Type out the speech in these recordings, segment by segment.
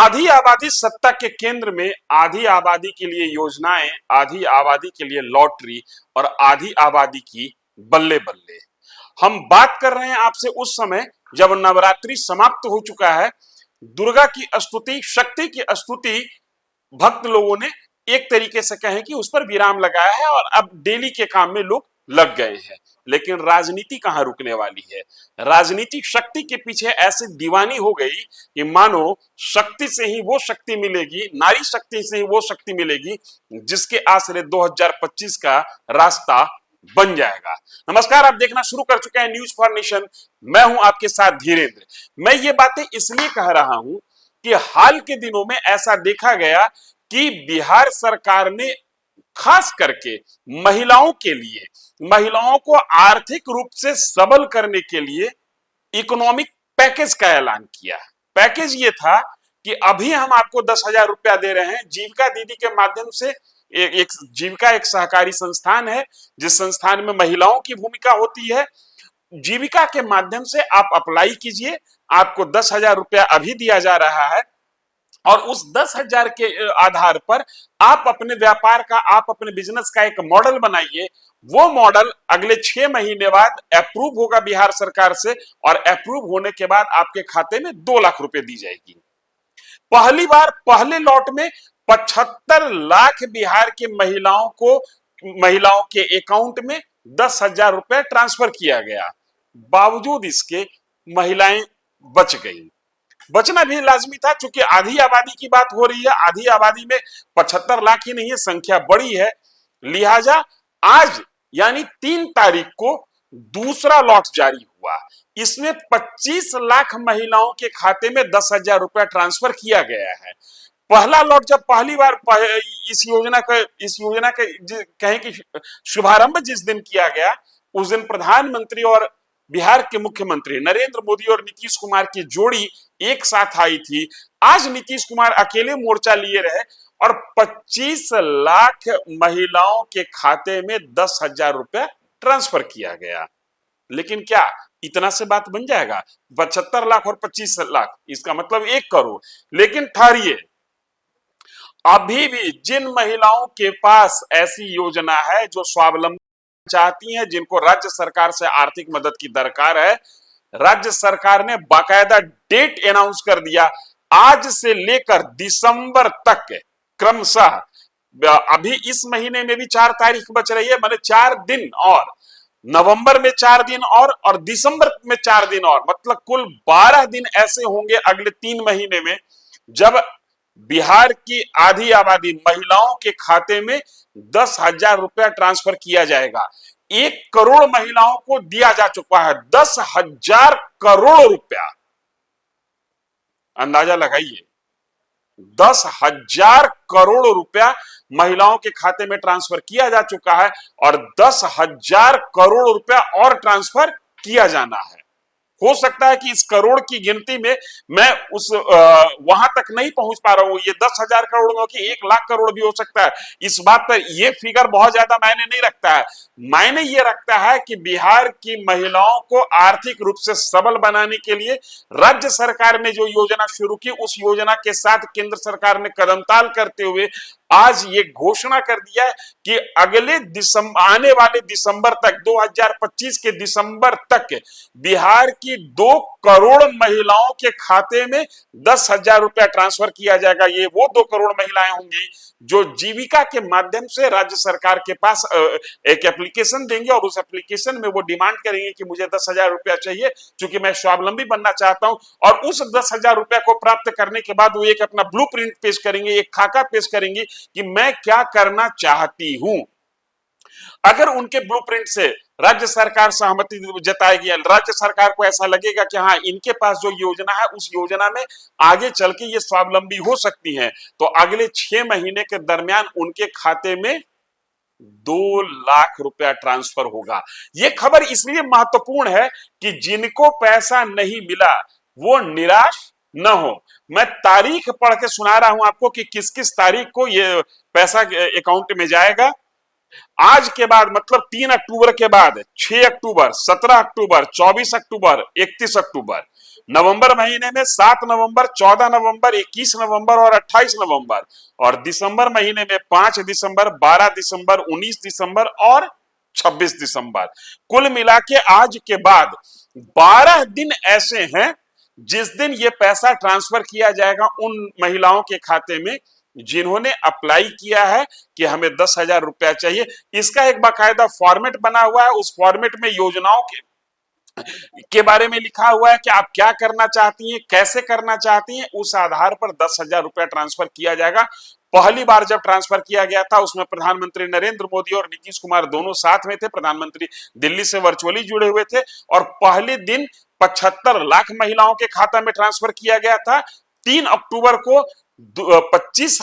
आधी आबादी सत्ता के केंद्र में, आधी आबादी के लिए योजनाएं, आधी आबादी के लिए लॉटरी और आधी आबादी की बल्ले बल्ले। हम बात कर रहे हैं आपसे उस समय जब नवरात्रि समाप्त हो चुका है। दुर्गा की स्तुति, शक्ति की स्तुति भक्त लोगों ने एक तरीके से कहें कि उस पर विराम लगाया है और अब डेली के काम में लोग लग गए हैं। लेकिन राजनीति कहां रुकने वाली है। राजनीति शक्ति के पीछे ऐसे दीवानी हो गई कि मानो शक्ति से ही वो शक्ति मिलेगी, नारी शक्ति से ही वो शक्ति मिलेगी जिसके आसरे 2025 का रास्ता बन जाएगा। नमस्कार, आप देखना शुरू कर चुके हैं न्यूज फॉर नेशन। मैं हूं आपके साथ धीरेन्द्र। मैं ये बातें इसलिए कह रहा हूं कि हाल के दिनों में ऐसा देखा गया कि बिहार सरकार ने खास करके महिलाओं के लिए, महिलाओं को आर्थिक रूप से सबल करने के लिए इकोनॉमिक पैकेज का ऐलान किया। पैकेज ये था कि अभी हम आपको 10,000 रुपया दे रहे हैं जीविका दीदी के माध्यम से। एक जीविका एक सहकारी संस्थान है जिस संस्थान में महिलाओं की भूमिका होती है। जीविका के माध्यम से आप अप्लाई कीजिए, आपको 10,000 रुपया अभी दिया जा रहा है और उस 10,000 के आधार पर आप अपने व्यापार का, आप अपने बिजनेस का एक मॉडल बनाइए। वो मॉडल अगले 6 महीने बाद अप्रूव होगा बिहार सरकार से और अप्रूव होने के बाद आपके खाते में 2 लाख रुपए दी जाएगी। पहली बार पहले लॉट में 75 लाख बिहार के महिलाओं के अकाउंट में 10,000 रुपए ट्रांसफर किया गया। बावजूद इसके महिलाएं बच गई। बचना भी लाजमी था क्योंकि आधी आबादी की बात हो रही है। आधी आबादी में 75 लाख ही नहीं है, संख्या बड़ी है। लिहाजा आज यानी 3 तारीख को दूसरा लॉट जारी हुआ। इसमें 25 लाख महिलाओं के खाते में 10,000 रुपया ट्रांसफर किया गया है। पहला लॉट जब पहली बार इस योजना का कहें कि शुभारंभ जिस दिन किया गया, उस दिन प्रधानमंत्री और बिहार के मुख्यमंत्री नरेंद्र मोदी और नीतीश कुमार की जोड़ी एक साथ आई थी। आज नीतीश कुमार अकेले मोर्चा लिए रहे और 25 लाख महिलाओं के खाते में 10,000 रुपया ट्रांसफर किया गया। लेकिन क्या इतना से बात बन जाएगा? 75 लाख और 25 लाख, इसका मतलब 1 करोड़। लेकिन ठहरिए, अभी भी जिन महिलाओं के पास ऐसी योजना है जो स्वावलंबी चाहती हैं, जिनको राज्य सरकार से आर्थिक मदद की दरकार है, राज्य सरकार ने बाकायदा डेट अनाउंस कर दिया। आज से लेकर दिसंबर तक क्रमशः, अभी इस महीने में भी 4 तारीख बच रही है, माने 4 दिन और, नवंबर में 4 दिन और दिसंबर में 4 दिन और, मतलब कुल 12 दिन ऐसे होंगे अगले 3 महीने में जब बिहार की आधी आबादी महिलाओं के खाते में 10,000 रुपया ट्रांसफर किया जाएगा। 1 करोड़ महिलाओं को दिया जा चुका है 10,000 करोड़ रुपया। अंदाजा लगाइए, 10,000 करोड़ रुपया महिलाओं के खाते में ट्रांसफर किया जा चुका है और 10,000 करोड़ रुपया और ट्रांसफर किया जाना है। हो सकता है कि इस करोड़ की गिनती में मैं उस वहां तक नहीं पहुंच पा रहा हूं। ये 10,000 करोड़ में कि 1 लाख करोड़ भी हो सकता है। इस बात पर यह फिगर बहुत ज्यादा मायने नहीं रखता है। मायने ये रखता है कि बिहार की महिलाओं को आर्थिक रूप से सबल बनाने के लिए राज्य सरकार ने जो योजना शुरू की, उस योजना के साथ केंद्र सरकार ने कदमताल करते हुए आज ये घोषणा कर दिया है कि आने वाले दिसंबर तक, 2025 के दिसंबर तक बिहार की 2 करोड़ महिलाओं के खाते में 10,000 रुपया ट्रांसफर किया जाएगा। ये वो 2 करोड़ महिलाएं होंगी जो जीविका के माध्यम से राज्य सरकार के पास एक एप्लीकेशन देंगे और उस एप्लीकेशन में वो डिमांड करेंगे कि मुझे 10,000 रुपया चाहिए क्योंकि मैं स्वावलंबी बनना चाहता हूं। और उस 10,000 रुपया को प्राप्त करने के बाद वो एक अपना ब्लूप्रिंट पेश करेंगे, एक खाका पेश करेंगे कि मैं क्या करना चाहती हूं। अगर उनके ब्लूप्रिंट से राज्य सरकार सहमति जताएगी, राज्य सरकार को ऐसा लगेगा कि हाँ, इनके पास जो योजना है उस योजना में आगे चल के ये स्वावलंबी हो सकती हैं, तो अगले 6 महीने के दरमियान उनके खाते में 2 लाख रुपया ट्रांसफर होगा। ये खबर इसलिए महत्वपूर्ण है कि जिनको पैसा नहीं मिला वो निराश न हो। मैं तारीख पढ़ के सुना रहा हूं आपको कि किस किस तारीख को ये पैसा अकाउंट में जाएगा। आज के बाद मतलब 3 अक्टूबर के बाद 6 अक्टूबर, 17 अक्टूबर, 24 अक्टूबर, 31 अक्टूबर, नवंबर महीने में 7 नवंबर, 14 नवंबर, 21 नवंबर और 28 नवंबर, और दिसंबर महीने में 5 दिसंबर, 12 दिसंबर, 19 दिसंबर और 26 दिसंबर। कुल मिला के आज के बाद 12 दिन ऐसे हैं जिस दिन ये पैसा ट्रांसफर किया जाएगा उन महिलाओं के खाते में जिन्होंने अप्लाई किया है कि हमें 10,000 रुपया चाहिए। इसका एक बाकायदा फॉर्मेट बना हुआ है, उस फॉर्मेट में योजनाओं के बारे में लिखा हुआ है कि आप क्या करना चाहती हैं, कैसे करना चाहती हैं, उस आधार पर 10,000 रुपया ट्रांसफर किया जाएगा। पहली बार जब ट्रांसफर किया गया था उसमें प्रधानमंत्री नरेंद्र मोदी और नीतीश कुमार दोनों साथ में थे। प्रधानमंत्री दिल्ली से वर्चुअली जुड़े हुए थे और पहले दिन 75 लाख महिलाओं के खाता में ट्रांसफर किया गया था। 3 अक्टूबर को 25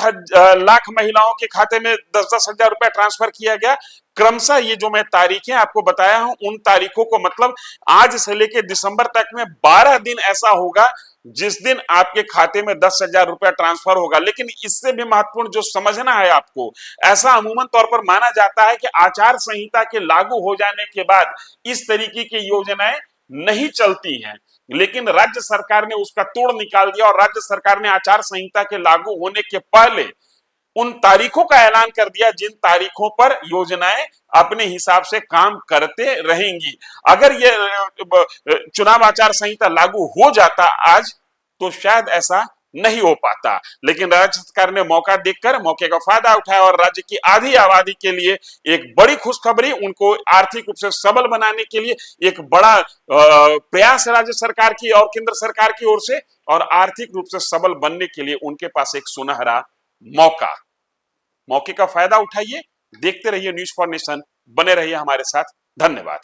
लाख महिलाओं के खाते में 10-10 हजार रुपया ट्रांसफर किया गया। क्रमशः ये जो मैं तारीखें आपको बताया हूं उन तारीखों को मतलब आज से लेकर दिसंबर तक में 12 दिन ऐसा होगा जिस दिन आपके खाते में 10,000 रुपया ट्रांसफर होगा। लेकिन इससे भी महत्वपूर्ण जो समझना है आपको, ऐसा अमूमन तौर पर माना जाता है कि आचार संहिता के लागू हो जाने के बाद इस तरीके की योजनाएं नहीं चलती हैं, लेकिन राज्य सरकार ने उसका तोड़ निकाल दिया और राज्य सरकार ने आचार संहिता के लागू होने के पहले उन तारीखों का ऐलान कर दिया जिन तारीखों पर योजनाएं अपने हिसाब से काम करते रहेंगी। अगर ये चुनाव आचार संहिता लागू हो जाता आज तो शायद ऐसा नहीं हो पाता, लेकिन राज्य सरकार ने मौका देखकर मौके का फायदा उठाया और राज्य की आधी आबादी के लिए एक बड़ी खुशखबरी, उनको आर्थिक रूप से सबल बनाने के लिए एक बड़ा प्रयास राज्य सरकार की और केंद्र सरकार की ओर से, और आर्थिक रूप से सबल बनने के लिए उनके पास एक सुनहरा मौके का फायदा उठाइए। देखते रहिए न्यूज़ फॉर नेशन, बने रहिए हमारे साथ। धन्यवाद।